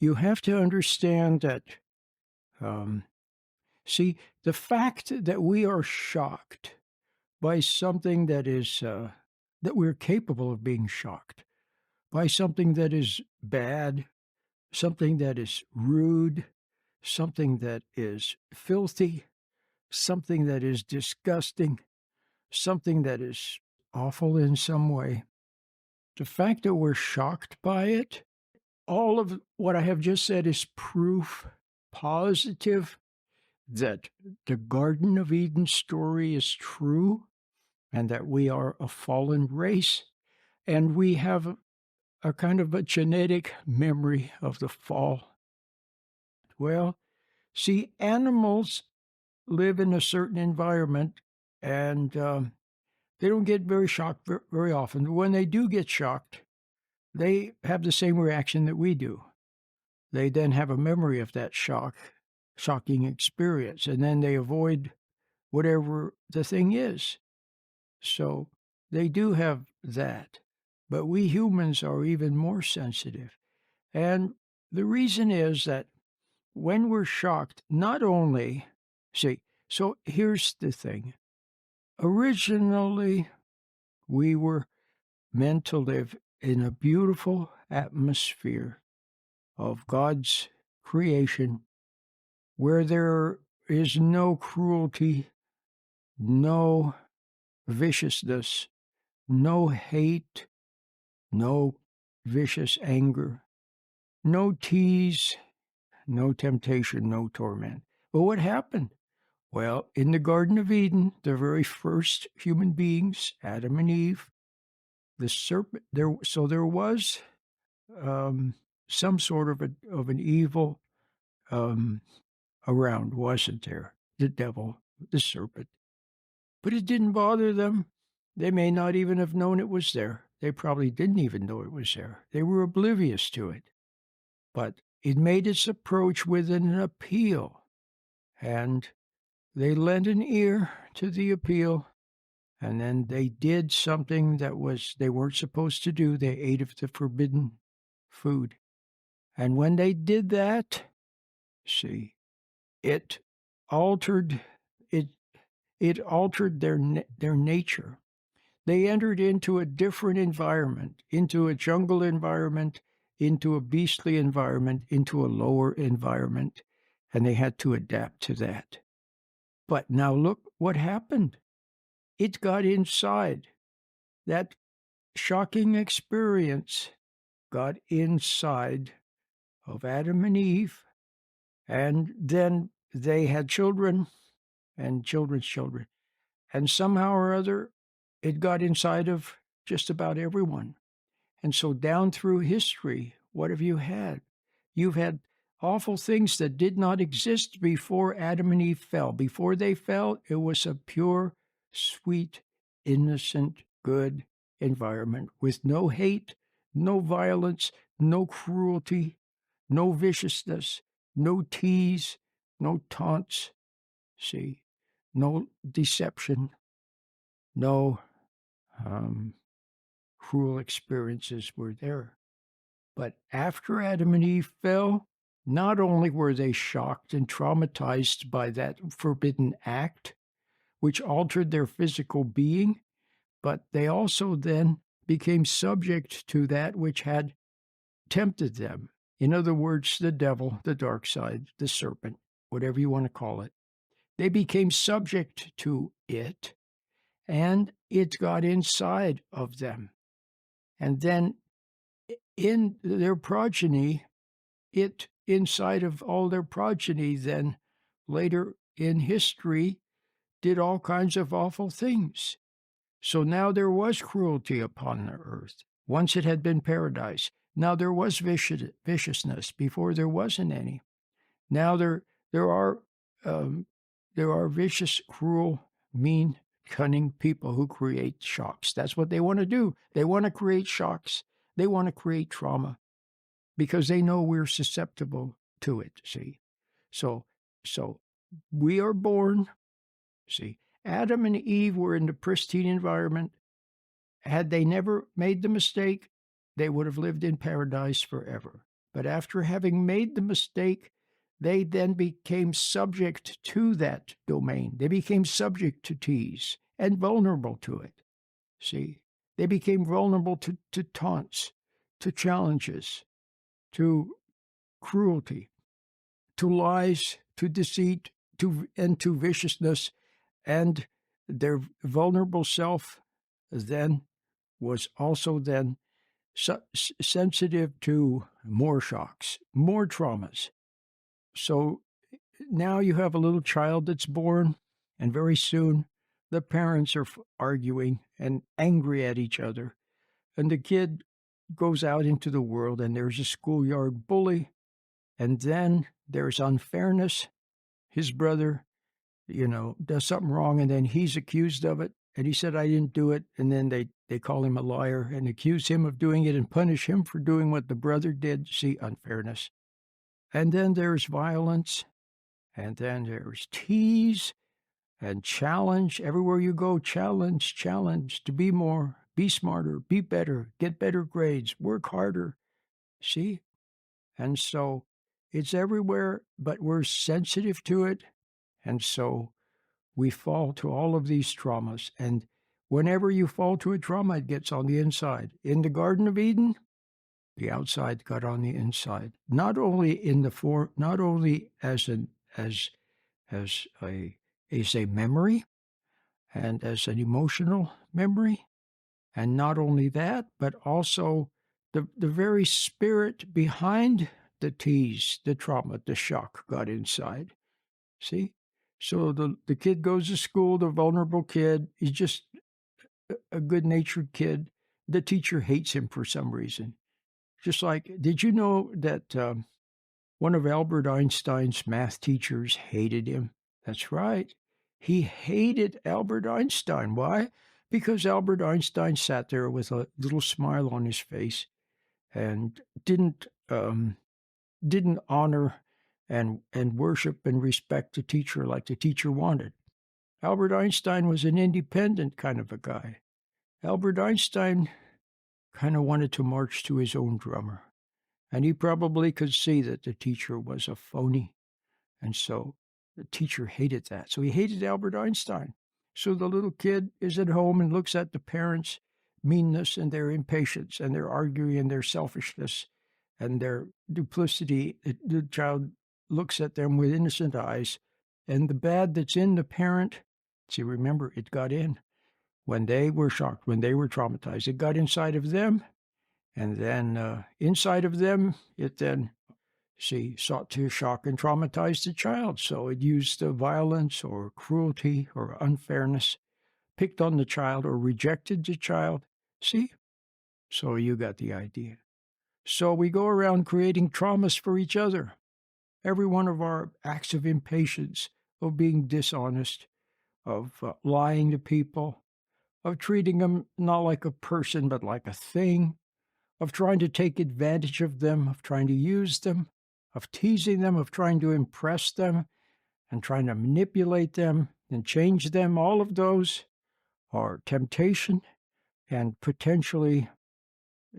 You have to understand that, um, see, the fact that we are shocked by something that we're capable of being shocked by something that is bad, something that is rude, something that is filthy, something that is disgusting, something that is awful in some way. The fact that we're shocked by it, all of what I have just said is proof positive that the Garden of Eden story is true and that we are a fallen race and we have a kind of a genetic memory of the fall. Well, see, animals live in a certain environment and they don't get very shocked very often. When they do get shocked, they have the same reaction that we do. They then have a memory of that shocking experience, and then they avoid whatever the thing is. So they do have that. But we humans are even more sensitive. And the reason is that when we're shocked, not only, see, so here's the thing. Originally, we were meant to live in a beautiful atmosphere of God's creation where there is no cruelty, no viciousness, no hate, no vicious anger, no tease, no temptation, no torment. But what happened? Well, in the Garden of Eden, the very first human beings, Adam and Eve, the serpent, there was some sort of an evil um, around, wasn't there? The devil, the serpent. But it didn't bother them. They may not even have known it was there. They probably didn't even know it was there. They were oblivious to it. But it made its approach with an appeal, and they lent an ear to the appeal, and then they did something they weren't supposed to do. They ate of the forbidden food. And when they did that, see, it altered it it altered their nature. They entered into a different environment, into a jungle environment, into a beastly environment, into a lower environment, and they had to adapt to that. But now look what happened. It got inside. That shocking experience got inside of Adam and Eve, and then they had children and children's children. And somehow or other, it got inside of just about everyone. And so down through history, what have you had? You've had awful things that did not exist before Adam and Eve fell. Before they fell, it was a pure, sweet, innocent, good environment with no hate, no violence, no cruelty, no viciousness, no tease, no taunts, see, no deception, no cruel experiences were there. But after Adam and Eve fell, not only were they shocked and traumatized by that forbidden act, which altered their physical being, but they also then became subject to that which had tempted them. In other words, the devil, the dark side, the serpent, whatever you want to call it. They became subject to it, and it got inside of them. And then in their progeny, it inside of all their progeny then later in history did all kinds of awful things. So now there was cruelty upon the earth. Once it had been paradise. Now there was viciousness. Before there wasn't any. Now there are vicious, cruel, mean, cunning people who create shocks. That's what they want to do. They want to create shocks. They want to create trauma because they know we're susceptible to it, see. So we are born, see. Adam and Eve were in the pristine environment. Had they never made the mistake, they would have lived in paradise forever. But after having made the mistake, they then became subject to that domain. They became subject to tease and vulnerable to it. See, they became vulnerable to taunts, to challenges, to cruelty, to lies, to deceit, and to viciousness. And their vulnerable self then was also then sensitive to more shocks, more traumas. So now you have a little child that's born, and very soon the parents are arguing and angry at each other. And the kid goes out into the world, and there's a schoolyard bully, and then there's unfairness. His brother, does something wrong, and then he's accused of it. And he said, I didn't do it. And then they call him a liar and accuse him of doing it and punish him for doing what the brother did. See, unfairness. And then there's violence. And then there's tease and challenge. Everywhere you go, challenge to be more, be smarter, be better, get better grades, work harder. See? And so it's everywhere, but we're sensitive to it. And so we fall to all of these traumas. And whenever you fall to a trauma, it gets on the inside. In the Garden of Eden, the outside got on the inside. Not only not only as a memory and as an emotional memory, and not only that, but also the very spirit behind the tease, the trauma, the shock got inside. See? So the kid goes to school, the vulnerable kid, he's just a good-natured kid. The teacher hates him for some reason. Just like, did you know that one of Albert Einstein's math teachers hated him? That's right. He hated Albert Einstein. Why? Because Albert Einstein sat there with a little smile on his face and didn't honor and worship and respect the teacher like the teacher wanted. Albert Einstein was an independent kind of a guy. Albert Einstein kind of wanted to march to his own drummer. And he probably could see that the teacher was a phony. And so the teacher hated that. So he hated Albert Einstein. So the little kid is at home and looks at the parents' meanness and their impatience and their arguing and their selfishness and their duplicity. The child looks at them with innocent eyes. And the bad that's in the parent, see, remember, it got in. When they were shocked, when they were traumatized, it got inside of them. And then inside of them, it then, sought to shock and traumatize the child. So it used violence or cruelty or unfairness, picked on the child or rejected the child. See? So you got the idea. So we go around creating traumas for each other. Every one of our acts of impatience, of being dishonest, of lying to people, of treating them not like a person but like a thing, of trying to take advantage of them, of trying to use them, of teasing them, of trying to impress them, and trying to manipulate them and change them. All of those are temptation and potentially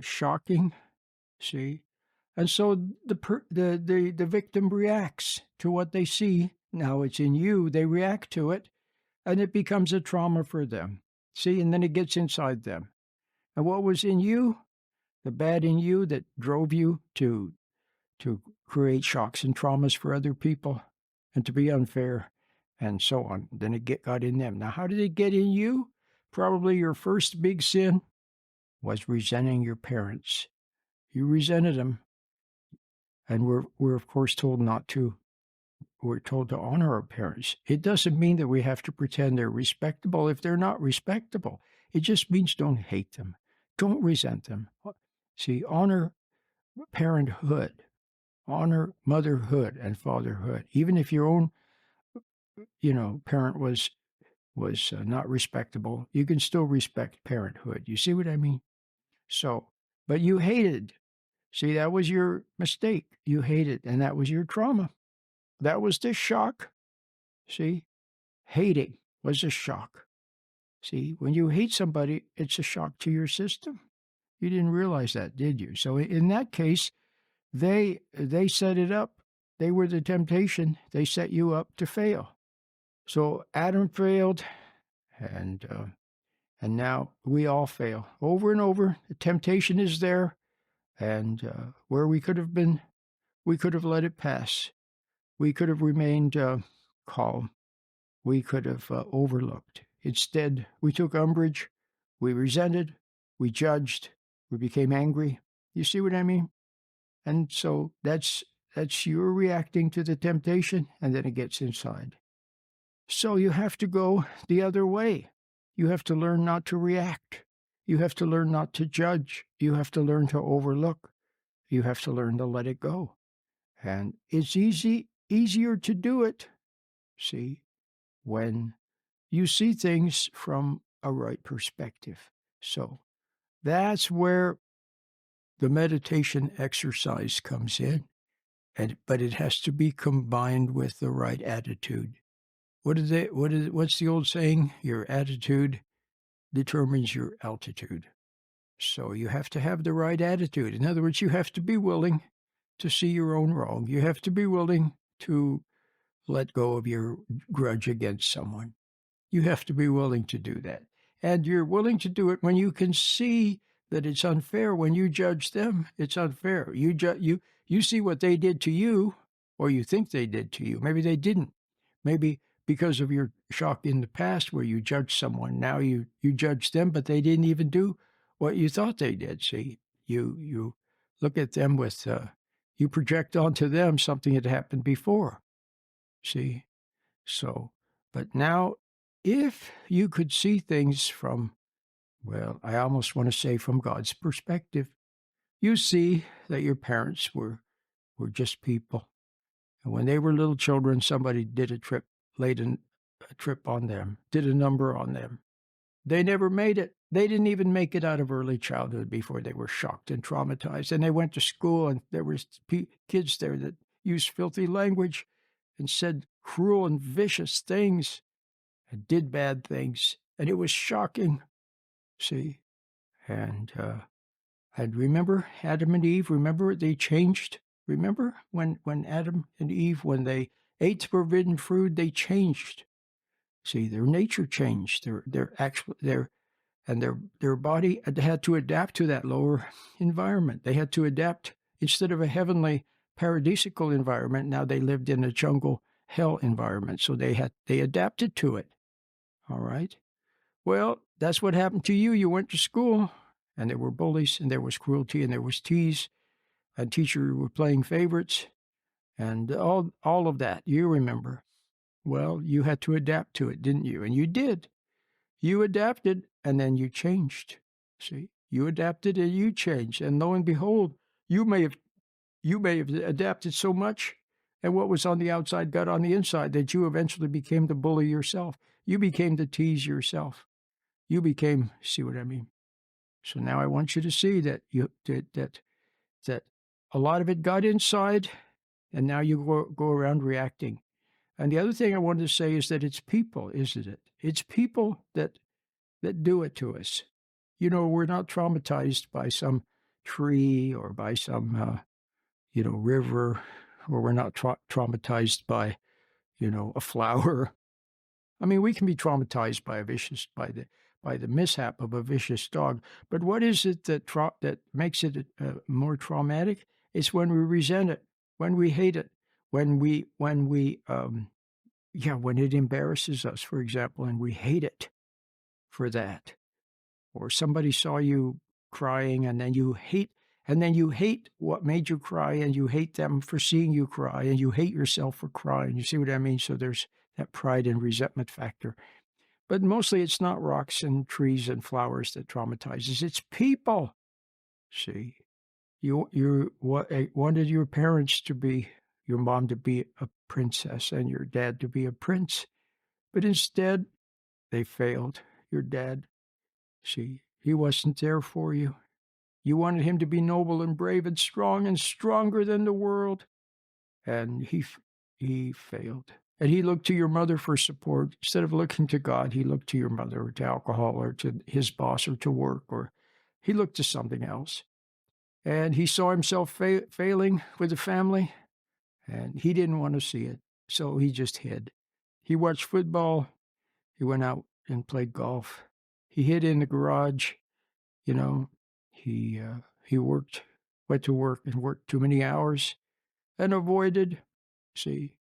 shocking. See? And so the victim reacts to what they see. Now it's in you. They react to it, and it becomes a trauma for them. See? And then it gets inside them. And what was in you? The bad in you that drove you to create shocks and traumas for other people and to be unfair and so on. Then it got in them. Now, how did it get in you? Probably your first big sin was resenting your parents. You resented them. And we're of course told not to. We're told to honor our parents. It doesn't mean that we have to pretend they're respectable if they're not respectable. It just means don't hate them. Don't resent them. See, honor parenthood. Honor motherhood and fatherhood. Even if your own, parent was not respectable, you can still respect parenthood. You see what I mean? So, but you hated. See, that was your mistake. You hated, and that was your trauma. That was the shock. See, hating was a shock. See, when you hate somebody, it's a shock to your system. You didn't realize that, did you? So in that case, They set it up. They were the temptation. They set you up to fail. So Adam failed, and uh, and now we all fail over and over. The temptation is there, and where we could have been, we could have let it pass. We could have remained calm. We could have overlooked. Instead, we took umbrage. We resented. We judged. We became angry. You see what I mean? And so that's you reacting to the temptation, and then it gets inside. So you have to go the other way. You have to learn not to react. You have to learn not to judge. You have to learn to overlook. You have to learn to let it go. And it's easier to do it, see, when you see things from a right perspective. So that's where the meditation exercise comes in. But it has to be combined with the right attitude. What's the old saying? Your attitude determines your altitude. So you have to have the right attitude. In other words, you have to be willing to see your own wrong. You have to be willing to let go of your grudge against someone. You have to be willing to do that. And you're willing to do it when you can see that it's unfair. When you judge them, it's unfair. You see what they did to you, or you think they did to you. Maybe they didn't. Maybe because of your shock in the past where you judged someone, now you judge them, but they didn't even do what you thought they did. See, you look at them with, you project onto them something that happened before. See? So, but now, if you could see things from, well, I almost want to say from God's perspective, you see that your parents were just people. And when they were little children, somebody did a trip on them, did a number on them. They never made it. They didn't even make it out of early childhood before they were shocked and traumatized. And they went to school, and there was kids there that used filthy language and said cruel and vicious things and did bad things. And it was shocking, see? And remember Adam and Eve, remember they changed? Remember when Adam and Eve, when they ate the forbidden fruit, they changed. See, their nature changed. Their body had to adapt to that lower environment. They had to adapt. Instead of a heavenly paradisical environment, now they lived in a jungle hell environment. So they adapted to it. All right. Well, that's what happened to you. You went to school, and there were bullies, and there was cruelty, and there was tease, and teachers were playing favorites, and all of that. You remember. Well, you had to adapt to it, didn't you? And you did. You adapted, and then you changed. See, you adapted and you changed, and lo and behold, you may have adapted so much, and what was on the outside got on the inside, that you eventually became the bully yourself. You became the tease yourself. You became, see what I mean? So now I want you to see that that a lot of it got inside, and now you go around reacting. And the other thing I wanted to say is that it's people, isn't it? It's people that do it to us. You know, we're not traumatized by some tree or by some, river, or we're not traumatized by, a flower. I mean, we can be traumatized by the mishap of a vicious dog. But what is it that makes it more traumatic? It's when we resent it, when we hate it, when it embarrasses us, for example, and we hate it for that. Or somebody saw you crying, and then you hate what made you cry, and you hate them for seeing you cry, and you hate yourself for crying. You see what I mean? So there's that pride and resentment factor. But mostly it's not rocks and trees and flowers that traumatizes. It's people. See, you wanted your mom to be a princess and your dad to be a prince, but instead they failed. Your dad, see, he wasn't there for you. You wanted him to be noble and brave and strong and stronger than the world, and he failed. And he looked to your mother for support. Instead of looking to God, he looked to your mother or to alcohol or to his boss or to work, or he looked to something else. And he saw himself failing with the family, and he didn't want to see it. So he just hid. He watched football. He went out and played golf. He hid in the garage. You know, he went to work and worked too many hours and avoided. See,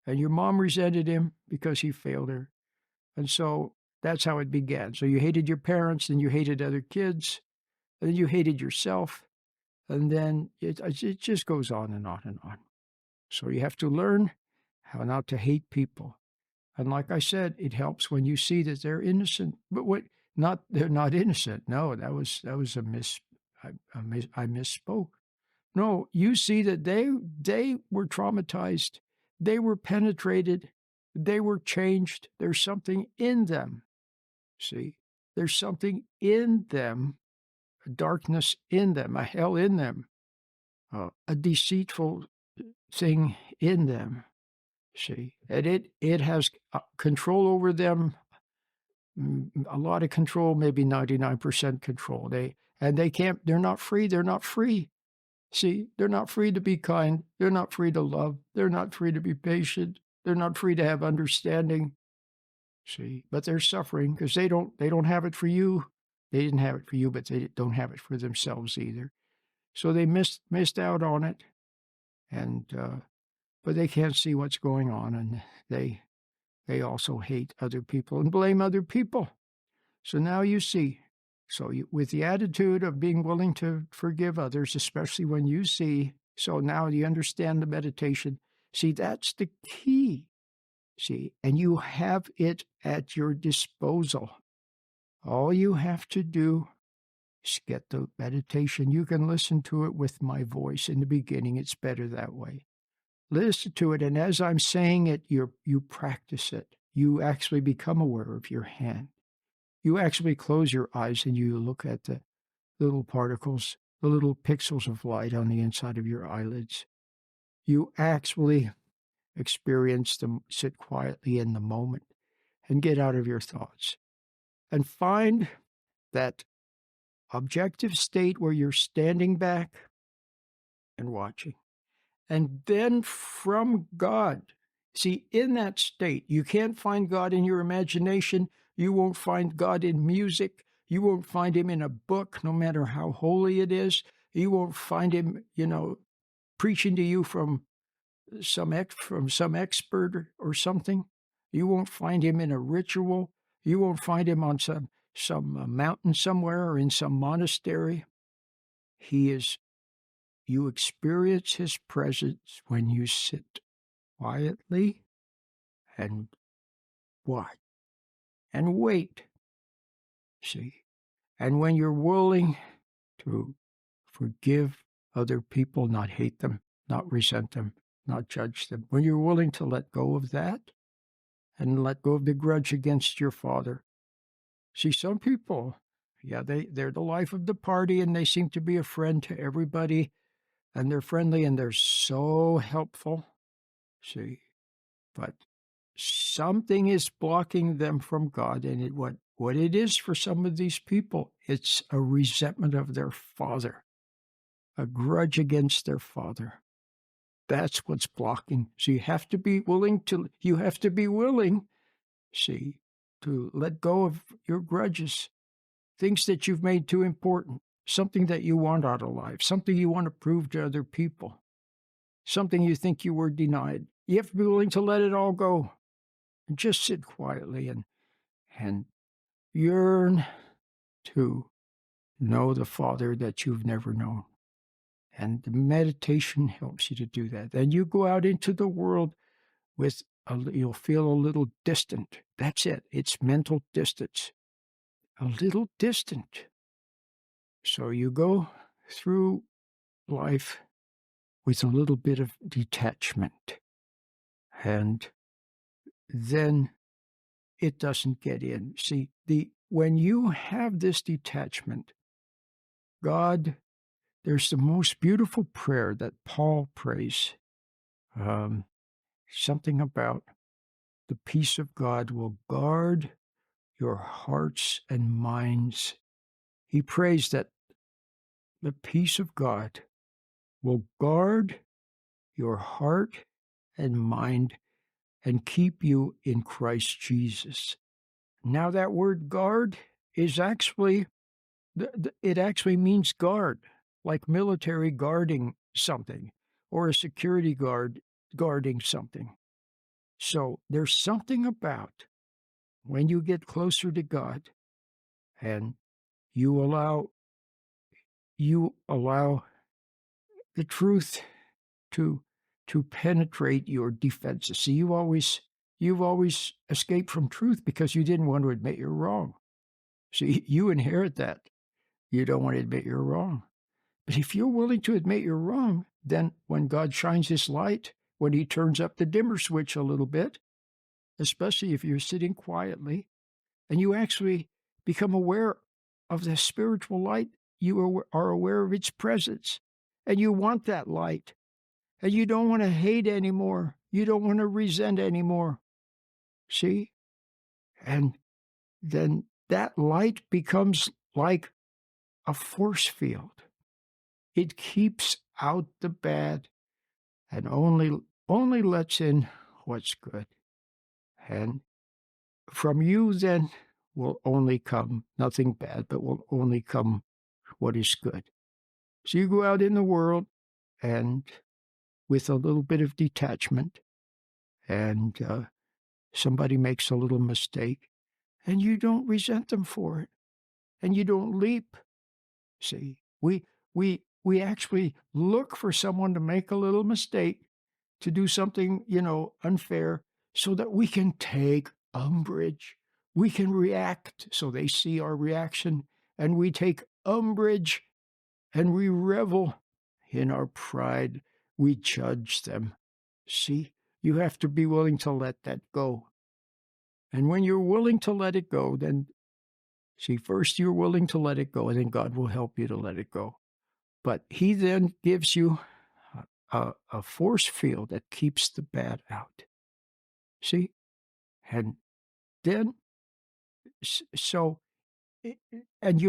and your mom resented him because he failed her. And so that's how it began. So you hated your parents, then you hated other kids, and then you hated yourself. And then it just goes on and on and on. So you have to learn how not to hate people. And like I said, it helps when you see that they're innocent. But they're not innocent. No, that was I misspoke. No, you see that they were traumatized. They were penetrated. They were changed. There's something in them. See, there's something in them, a darkness in them, a hell in them, a deceitful thing in them. See, and it has control over them, a lot of control, maybe 99% control. They're not free. They're not free. See, they're not free to be kind. They're not free to love. They're not free to be patient. They're not free to have understanding. See, but they're suffering because they don't have it for you. They didn't have it for you, but they don't have it for themselves either. So they missed out on it, and but they can't see what's going on, and they also hate other people and blame other people. So now you see. So with the attitude of being willing to forgive others, especially when you see. So now you understand the meditation. See, that's the key. See, and you have it at your disposal. All you have to do is get the meditation. You can listen to it with my voice in the beginning. It's better that way. Listen to it, and as I'm saying it, you practice it. You actually become aware of your hand. You actually close your eyes and you look at the little particles, the little pixels of light on the inside of your eyelids. You actually experience them, sit quietly in the moment, and get out of your thoughts. And find that objective state where you're standing back and watching. And then from God, see, in that state, you can't find God in your imagination. You won't find God in music. You won't find him in a book, no matter how holy it is. You won't find him, preaching to you from some expert or something. You won't find him in a ritual. You won't find him on some mountain somewhere or in some monastery. You experience his presence when you sit quietly and watch and wait. See? And when you're willing to forgive other people, not hate them, not resent them, not judge them, when you're willing to let go of that and let go of the grudge against your father. See, some people, they're the life of the party and they seem to be a friend to everybody and they're friendly and they're so helpful. See, but something is blocking them from God, and what it is for some of these people, it's a resentment of their father, a grudge against their father. That's what's blocking. So you have to be willing, see, to let go of your grudges, things that you've made too important, something that you want out of life, something you want to prove to other people, something you think you were denied. You have to be willing to let it all go and just sit quietly and yearn to know the Father that you've never known. And the meditation helps you to do that. Then you go out into the world you'll feel a little distant. That's it. It's mental distance. A little distant. So you go through life with a little bit of detachment. And then it doesn't get in. See, when you have this detachment, God, there's the most beautiful prayer that Paul prays. Something about the peace of God will guard your hearts and minds. He prays that the peace of God will guard your heart and mind and keep you in Christ Jesus. Now, that word guard is actually, it actually means guard, like military guarding something, or a security guard guarding something. So there's something about when you get closer to God and you allow the truth to penetrate your defenses. See, you've always escaped from truth because you didn't want to admit you're wrong. See, you inherit that. You don't want to admit you're wrong. But if you're willing to admit you're wrong, then when God shines his light, when he turns up the dimmer switch a little bit, especially if you're sitting quietly, and you actually become aware of the spiritual light, you are aware of its presence, and you want that light, and you don't want to hate anymore. You don't want to resent anymore. See? And then that light becomes like a force field. It keeps out the bad and only lets in what's good. And from you then will only come nothing bad, but will only come what is good. So you go out in the world and with a little bit of detachment, and somebody makes a little mistake, and you don't resent them for it, and you don't leap. See, we actually look for someone to make a little mistake, to do something, unfair, so that we can take umbrage. We can react, so they see our reaction, and we take umbrage, and we revel in our pride. We judge them. See, you have to be willing to let that go. And when you're willing to let it go, then, see, first you're willing to let it go, and then God will help you to let it go. But he then gives you a force field that keeps the bad out. See? And then, so, and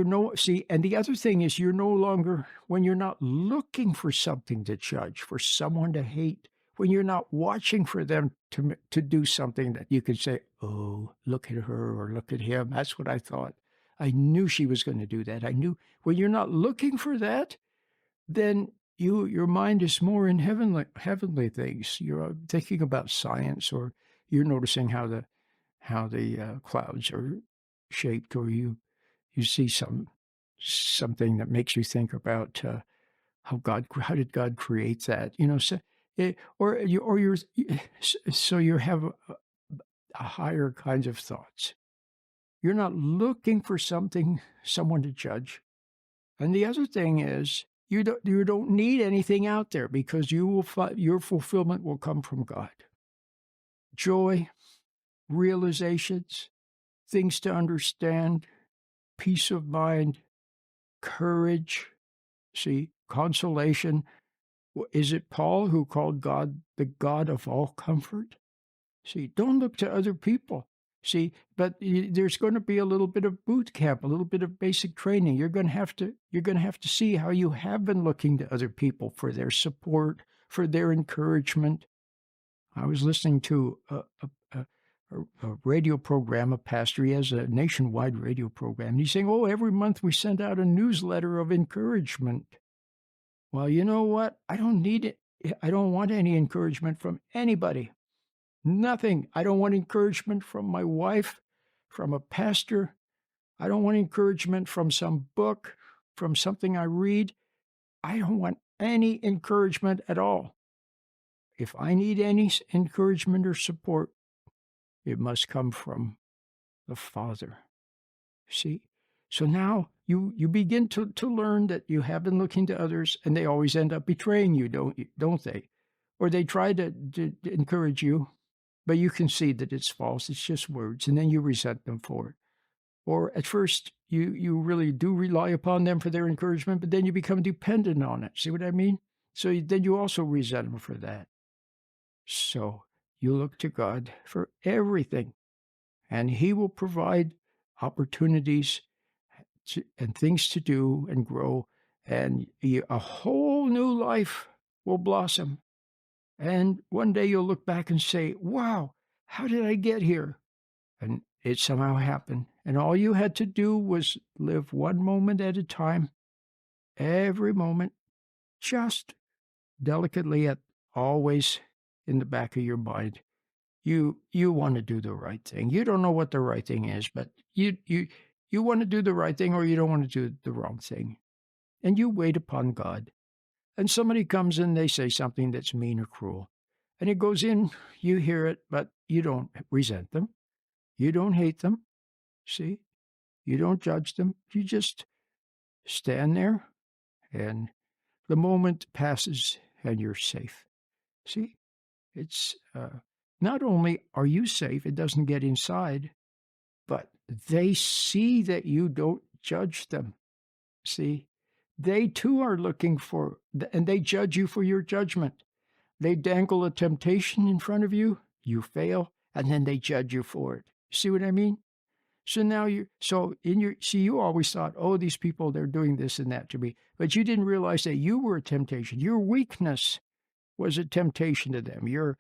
and the other thing is you're no longer, when you're not looking for something to judge, for someone to hate, when you're not watching for them to do something that you can say, oh, look at her or look at him. That's what I thought. I knew she was going to do that. I knew. When you're not looking for that, then your mind is more in heavenly things. You're thinking about science, or you're noticing how the clouds are shaped, or you see something that makes you think about how did God create that? So you have a higher kinds of thoughts. You're not looking for someone to judge. And the other thing is, you don't need anything out there, because your fulfillment will come from God. Joy, realizations, things to understand, peace of mind, courage, see, consolation. Is it Paul who called God the God of all comfort? See, don't look to other people. See, but there's going to be a little bit of boot camp, a little bit of basic training. You're going to have to see how you have been looking to other people for their support, for their encouragement. I was listening to a radio program, a pastor. He has a nationwide radio program. And he's saying, oh, every month we send out a newsletter of encouragement. Well, you know what? I don't need it. I don't want any encouragement from anybody. Nothing. I don't want encouragement from my wife, from a pastor. I don't want encouragement from some book, from something I read. I don't want any encouragement at all. If I need any encouragement or support, it must come from the Father. See? So now you begin to learn that you have been looking to others, and they always end up betraying you, don't they? Or they try to encourage you, but you can see that it's false. It's just words, and then you resent them for it. Or at first, you really do rely upon them for their encouragement, but then you become dependent on it. See what I mean? So then you also resent them for that. So you look to God for everything, and he will provide opportunities and things to do and grow. and a whole new life will blossom. And one day you'll look back and say, wow, how did I get here? And it somehow happened. And all you had to do was live one moment at a time, every moment, just delicately, at always in the back of your mind. You want to do the right thing. You don't know what the right thing is, but you want to do the right thing, or you don't want to do the wrong thing. And you wait upon God. And somebody comes in, they say something that's mean or cruel. And it goes in, you hear it, but you don't resent them. You don't hate them. See? You don't judge them. You just stand there, and the moment passes and you're safe. See? It's not only are you safe, it doesn't get inside, but they see that you don't judge them. See? They too are looking for, and they judge you for your judgment. They dangle a temptation in front of you, you fail, and then they judge you for it. See what I mean? So now you always thought, oh, these people, they're doing this and that to me. But you didn't realize that you were a temptation. Your weakness was a temptation to them. You're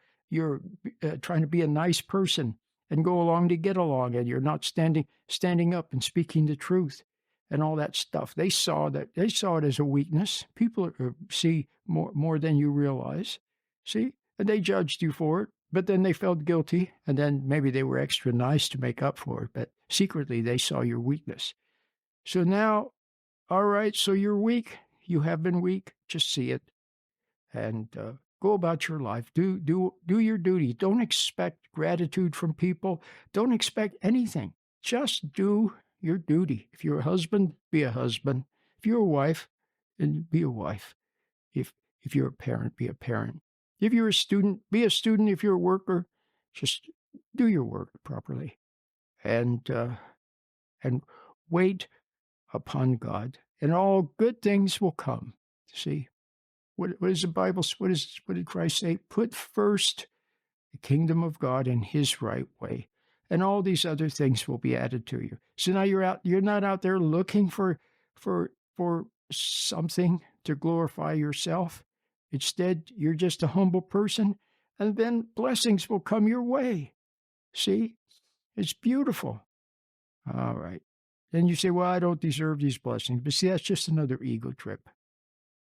trying to be a nice person and go along to get along, and you're not standing up and speaking the truth and all that stuff. They saw it as a weakness. People see more than you realize. See, and they judged you for it. But then they felt guilty, and then maybe they were extra nice to make up for it, but secretly they saw your weakness. So now, all right, so you're weak. You have been weak. Just see it, and go about your life. Do your duty. Don't expect gratitude from people. Don't expect anything. Just do your duty. If you're a husband, be a husband. If you're a wife, then be a wife. If you're a parent, be a parent. If you're a student, be a student. If you're a worker, just do your work properly, and wait upon God, and all good things will come. See, what is the Bible? What did Christ say? Put first the kingdom of God and His right way, and all these other things will be added to you. So now you're not out there looking for something to glorify yourself. Instead, you're just a humble person, and then blessings will come your way. See? It's beautiful. All right. Then you say, well, I don't deserve these blessings. But see, that's just another ego trip.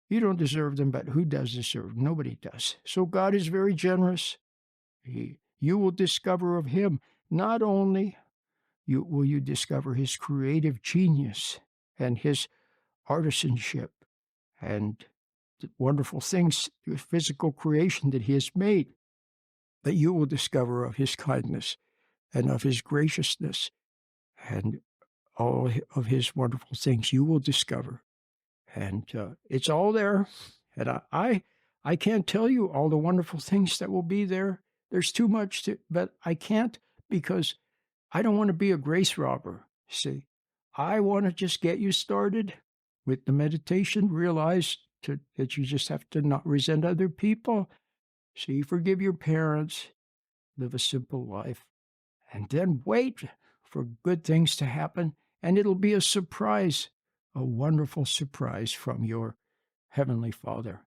You don't deserve them, but who does deserve them? Nobody does. So God is very generous. You will discover of Him. Not only will you discover His creative genius and His artisanship and the wonderful things, the physical creation that He has made, but you will discover of His kindness and of His graciousness and all of His wonderful things. You will discover, and it's all there. And I can't tell you all the wonderful things that will be there. There's too much but I can't, because I don't want to be a grace robber. See, I want to just get you started with the meditation. Realize that you just have to not resent other people. See, forgive your parents, live a simple life, and then wait for good things to happen, and it'll be a surprise, a wonderful surprise from your Heavenly Father.